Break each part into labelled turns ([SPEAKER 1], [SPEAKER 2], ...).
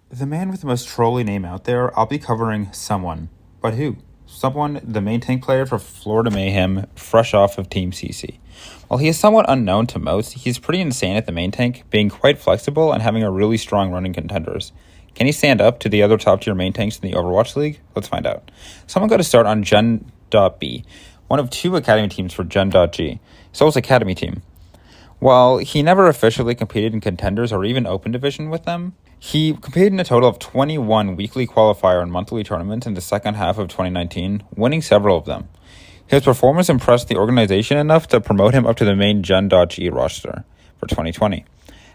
[SPEAKER 1] The man with the most trolly name out there, I'll be covering someone. But who? Someone, the main tank player for Florida Mayhem, fresh off of Team CC. While he is somewhat unknown to most, he's pretty insane at the main tank, being quite flexible and having a really strong run in contenders. Can he stand up to the other top-tier main tanks in the Overwatch League? Let's find out. Someone got to start on Gen.B, one of two academy teams for Gen.G, Seoul's academy team. While he never officially competed in contenders or even open division with them, he competed in a total of 21 weekly qualifier and monthly tournaments in the second half of 2019, winning several of them. His performance impressed the organization enough to promote him up to the main Gen.G roster for 2020.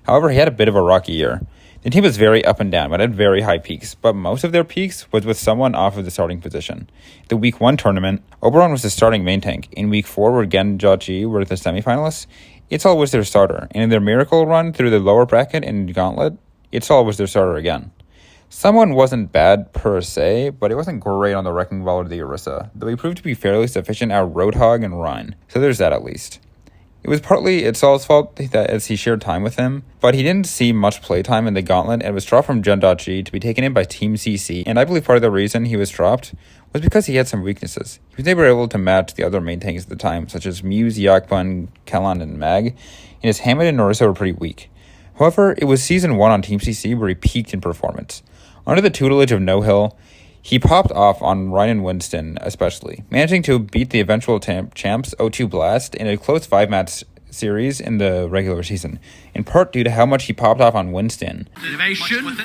[SPEAKER 1] However, he had a bit of a rocky year. The team was very up and down, but had very high peaks, but most of their peaks was with someone off of the starting position. The Week 1 tournament, Oberon was the starting main tank. In Week 4, where Gen.G were the semifinalists, Itzal was their starter, and in their miracle run through the lower bracket in Gauntlet, Itzal was their starter again. Someone wasn't bad per se, but it wasn't great on the Wrecking Ball or the Orisa, though he proved to be fairly sufficient at Roadhog and Rhine, so there's that at least. It was partly Itzal's fault that as he shared time with him, but he didn't see much playtime in the Gauntlet and was dropped from Gen.G to be taken in by Team CC, and I believe part of the reason he was dropped was because he had some weaknesses. He was never able to match the other main tanks at the time, such as Muse, Yakban, Kellan, and Mag, and his Hammond and Orisa were pretty weak. However, it was Season 1 on Team CC where he peaked in performance. Under the tutelage of No Hill, he popped off on Ryan and Winston especially, managing to beat the eventual champs O2 Blast in a close 5-match series in the regular season, in part due to how much he popped off on Winston.
[SPEAKER 2] Innovation.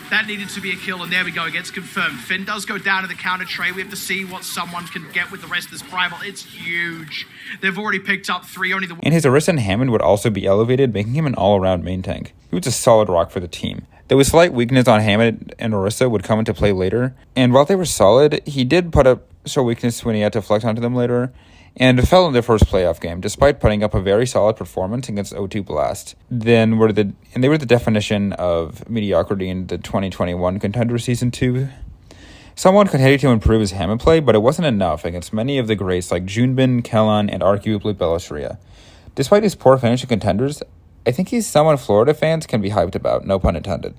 [SPEAKER 2] That needed to be a kill, and there we go. It gets confirmed. Finn does go down to the counter tray. We have to see what someone can get with the rest of this primal. It's huge. They've already picked up 3. Only the...
[SPEAKER 1] And his Orisa and Hammond would also be elevated, making him an all-around main tank. He was a solid rock for the team. There was slight weakness on Hammond and Orisa would come into play later, and while they were solid, he did put up show weakness when he had to flex onto them later, and fell in their first playoff game, despite putting up a very solid performance against O2 Blast. They were the definition of mediocrity in the 2021 Contender Season 2. Someone continued to improve his Hammond play, but it wasn't enough against many of the greats like Junbin, Kellan, and arguably Belashria. Despite his poor finish in Contenders, I think he's someone Florida fans can be hyped about, no pun intended.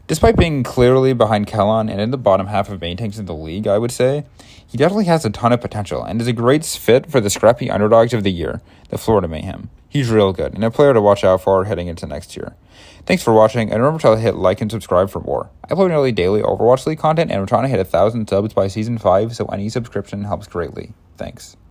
[SPEAKER 1] Despite being clearly behind Kellan and in the bottom half of main tanks in the league, I would say, he definitely has a ton of potential and is a great fit for the scrappy underdogs of the year, the Florida Mayhem. He's real good and a player to watch out for heading into next year. Thanks for watching, and remember to hit like and subscribe for more. I upload nearly daily Overwatch League content, and we're trying to hit 1,000 subs by Season 5, so any subscription helps greatly. Thanks.